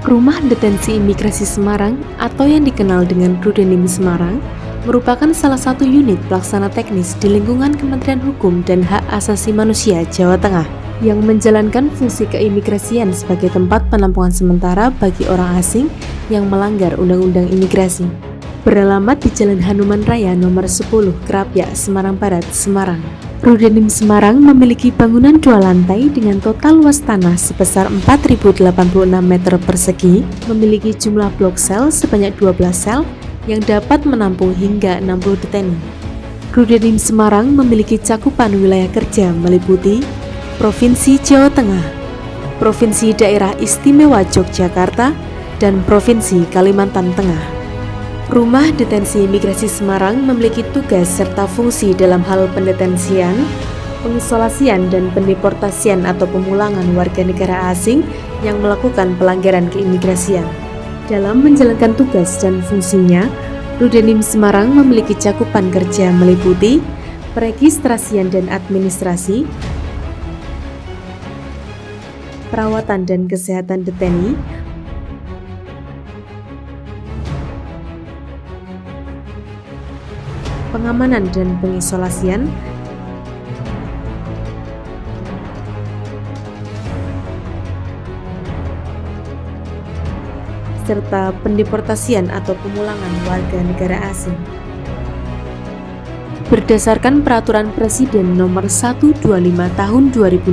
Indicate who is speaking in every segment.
Speaker 1: Rumah Detensi Imigrasi Semarang atau yang dikenal dengan Rudenim Semarang merupakan salah satu unit pelaksana teknis di lingkungan Kementerian Hukum dan Hak Asasi Manusia Jawa Tengah yang menjalankan fungsi keimigrasian sebagai tempat penampungan sementara bagi orang asing yang melanggar Undang-Undang Imigrasi. Beralamat di Jalan Hanuman Raya nomor 10 Kerapia, Semarang Barat, Semarang. Rudenim Semarang memiliki bangunan 2 lantai dengan total luas tanah sebesar 4.086 meter persegi, memiliki jumlah blok sel sebanyak 12 sel yang dapat menampung hingga 60 deteni. Rudenim Semarang memiliki cakupan wilayah kerja meliputi Provinsi Jawa Tengah, Provinsi Daerah Istimewa Yogyakarta, dan Provinsi Kalimantan Tengah. Rumah Detensi Imigrasi Semarang memiliki tugas serta fungsi dalam hal pendetensian, pengisolasian, dan pendeportasian atau pemulangan warga negara asing yang melakukan pelanggaran keimigrasian. Dalam menjalankan tugas dan fungsinya, Rudenim Semarang memiliki cakupan kerja meliputi peregistrasian dan administrasi, perawatan dan kesehatan deteni, pengamanan dan pengisolasian, serta pendeportasian atau pemulangan warga negara asing. Berdasarkan Peraturan Presiden Nomor 125 Tahun 2016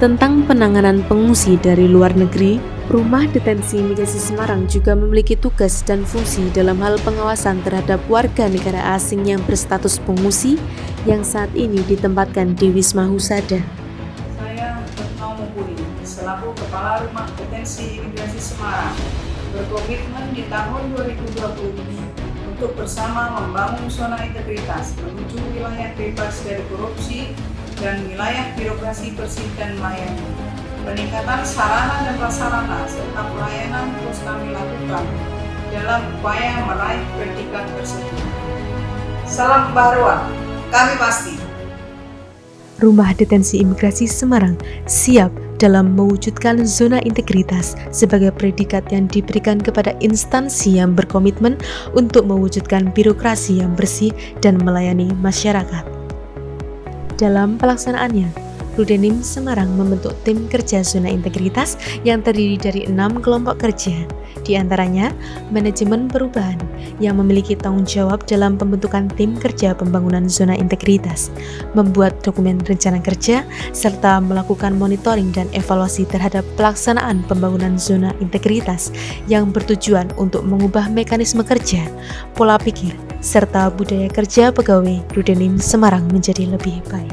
Speaker 1: tentang penanganan pengungsi dari luar negeri, Rumah Detensi Imigrasi Semarang juga memiliki tugas dan fungsi dalam hal pengawasan terhadap warga negara asing yang berstatus pengungsi yang saat ini ditempatkan di Wisma Husada.
Speaker 2: Saya Retno Mumpuni, selaku Kepala Rumah Detensi Imigrasi Semarang, berkomitmen di tahun 2020 ini untuk bersama membangun zona integritas menuju wilayah bebas dari korupsi dan wilayah birokrasi bersih dan melayani. Peningkatan sarana dan prasarana serta pelayanan terus kami lakukan dalam upaya meraih predikat tersebut. Salam pembaruan, kami pasti.
Speaker 1: Rumah Detensi Imigrasi Semarang siap dalam mewujudkan zona integritas sebagai predikat yang diberikan kepada instansi yang berkomitmen untuk mewujudkan birokrasi yang bersih dan melayani masyarakat. Dalam pelaksanaannya, Rudenim Semarang membentuk tim kerja zona integritas yang terdiri dari 6 kelompok kerja, di antaranya manajemen perubahan yang memiliki tanggung jawab dalam pembentukan tim kerja pembangunan zona integritas, membuat dokumen rencana kerja, serta melakukan monitoring dan evaluasi terhadap pelaksanaan pembangunan zona integritas yang bertujuan untuk mengubah mekanisme kerja, pola pikir, serta budaya kerja pegawai Rudenim Semarang menjadi lebih baik.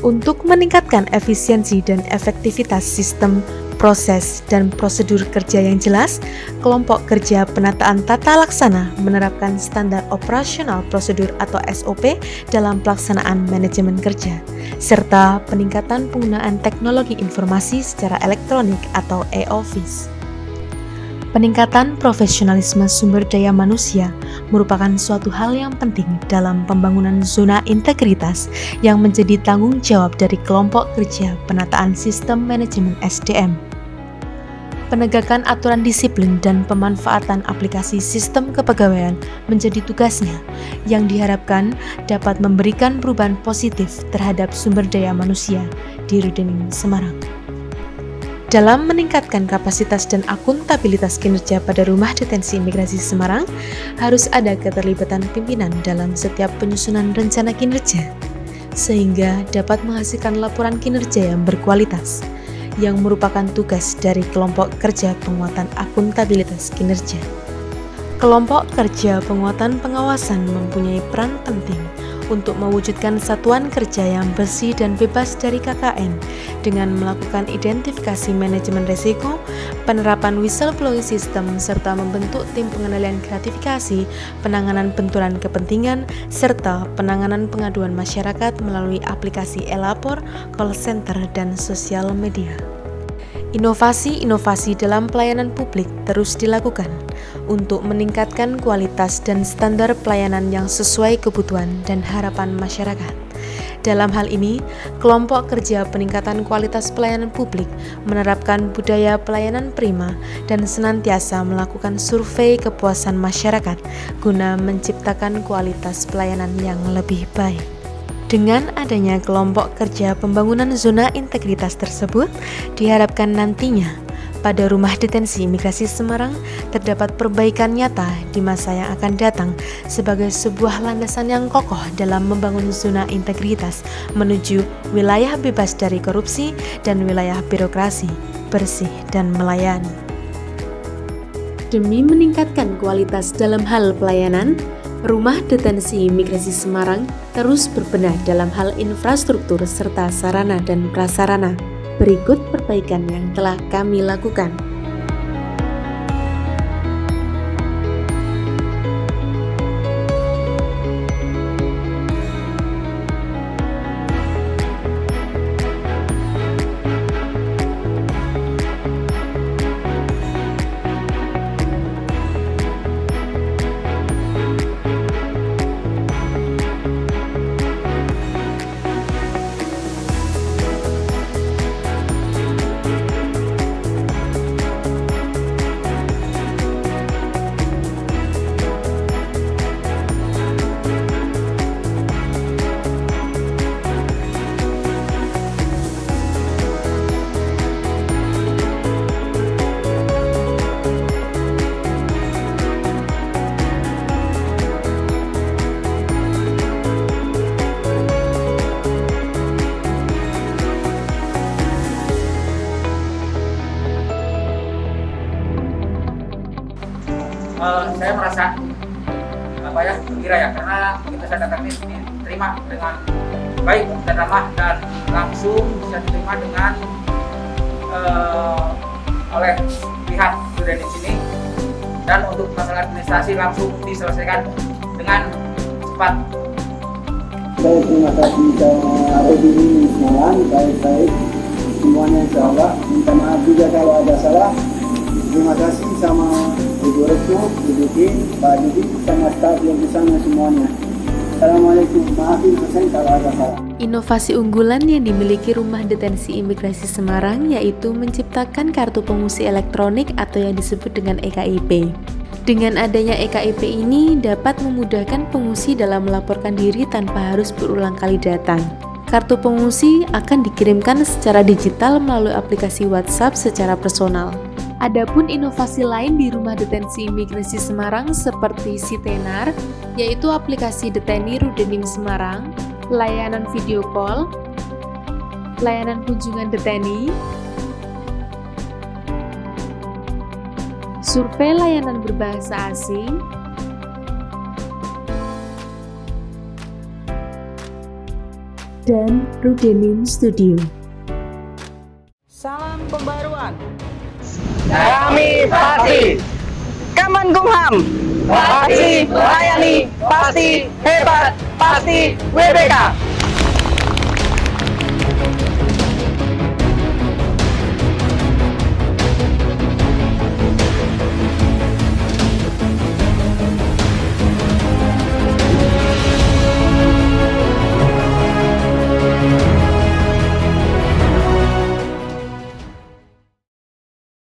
Speaker 1: Untuk meningkatkan efisiensi dan efektivitas sistem, proses, dan prosedur kerja yang jelas, kelompok kerja penataan tata laksana menerapkan standar operasional prosedur atau SOP dalam pelaksanaan manajemen kerja, serta peningkatan penggunaan teknologi informasi secara elektronik atau e-office. Peningkatan profesionalisme sumber daya manusia merupakan suatu hal yang penting dalam pembangunan zona integritas yang menjadi tanggung jawab dari kelompok kerja penataan sistem manajemen SDM. Penegakan aturan disiplin dan pemanfaatan aplikasi sistem kepegawaian menjadi tugasnya yang diharapkan dapat memberikan perubahan positif terhadap sumber daya manusia di Rudenim Semarang. Dalam meningkatkan kapasitas dan akuntabilitas kinerja pada Rumah Detensi Imigrasi Semarang, harus ada keterlibatan pimpinan dalam setiap penyusunan rencana kinerja, sehingga dapat menghasilkan laporan kinerja yang berkualitas, yang merupakan tugas dari kelompok kerja penguatan akuntabilitas kinerja. Kelompok kerja penguatan pengawasan mempunyai peran penting untuk mewujudkan satuan kerja yang bersih dan bebas dari KKN dengan melakukan identifikasi manajemen risiko, penerapan whistleblowing system, serta membentuk tim pengendalian gratifikasi, penanganan benturan kepentingan, serta penanganan pengaduan masyarakat melalui aplikasi e-lapor, call center, dan sosial media. Inovasi-inovasi dalam pelayanan publik terus dilakukan untuk meningkatkan kualitas dan standar pelayanan yang sesuai kebutuhan dan harapan masyarakat. Dalam hal ini, kelompok kerja peningkatan kualitas pelayanan publik menerapkan budaya pelayanan prima dan senantiasa melakukan survei kepuasan masyarakat guna menciptakan kualitas pelayanan yang lebih baik. Dengan adanya kelompok kerja pembangunan zona integritas tersebut, diharapkan nantinya pada Rumah Detensi Imigrasi Semarang terdapat perbaikan nyata di masa yang akan datang sebagai sebuah landasan yang kokoh dalam membangun zona integritas menuju wilayah bebas dari korupsi dan wilayah birokrasi, bersih dan melayani. Demi meningkatkan kualitas dalam hal pelayanan, Rumah Detensi Imigrasi Semarang terus berbenah dalam hal infrastruktur serta sarana dan prasarana. Berikut perbaikan yang telah kami lakukan.
Speaker 3: Saya merasa gembira ya, karena begitu saya datang ini diterima dengan baik dan ramah dan langsung bisa diterima dengan oleh pihak student di sini, dan untuk masalah administrasi langsung diselesaikan dengan cepat.
Speaker 4: Saya terima kasih sama ODI Semarang, baik-baik semuanya insyaallah. Minta maaf juga kalau ada salah. Terima kasih sama Ibu Retno, Ibu Din, Pak Didi, sama staf yang di sana semuanya. Assalamualaikum, maafin saya kalau ada salah.
Speaker 1: Inovasi unggulan yang dimiliki Rumah Detensi Imigrasi Semarang yaitu menciptakan kartu pengungsi elektronik atau yang disebut dengan EKIP. Dengan adanya EKIP ini dapat memudahkan pengungsi dalam melaporkan diri tanpa harus berulang kali datang. Kartu pengungsi akan dikirimkan secara digital melalui aplikasi WhatsApp secara personal. Adapun inovasi lain di Rumah Detensi Imigrasi Semarang seperti Sitenar, yaitu aplikasi Deteni Rudenim Semarang, layanan video call, layanan kunjungan deteni, survei layanan berbahasa asing, dan Rudenim Studio.
Speaker 2: Salam pembaruan.
Speaker 5: Kami pasti Kemenkumham, pasti melayani, pasti hebat, pasti WBK.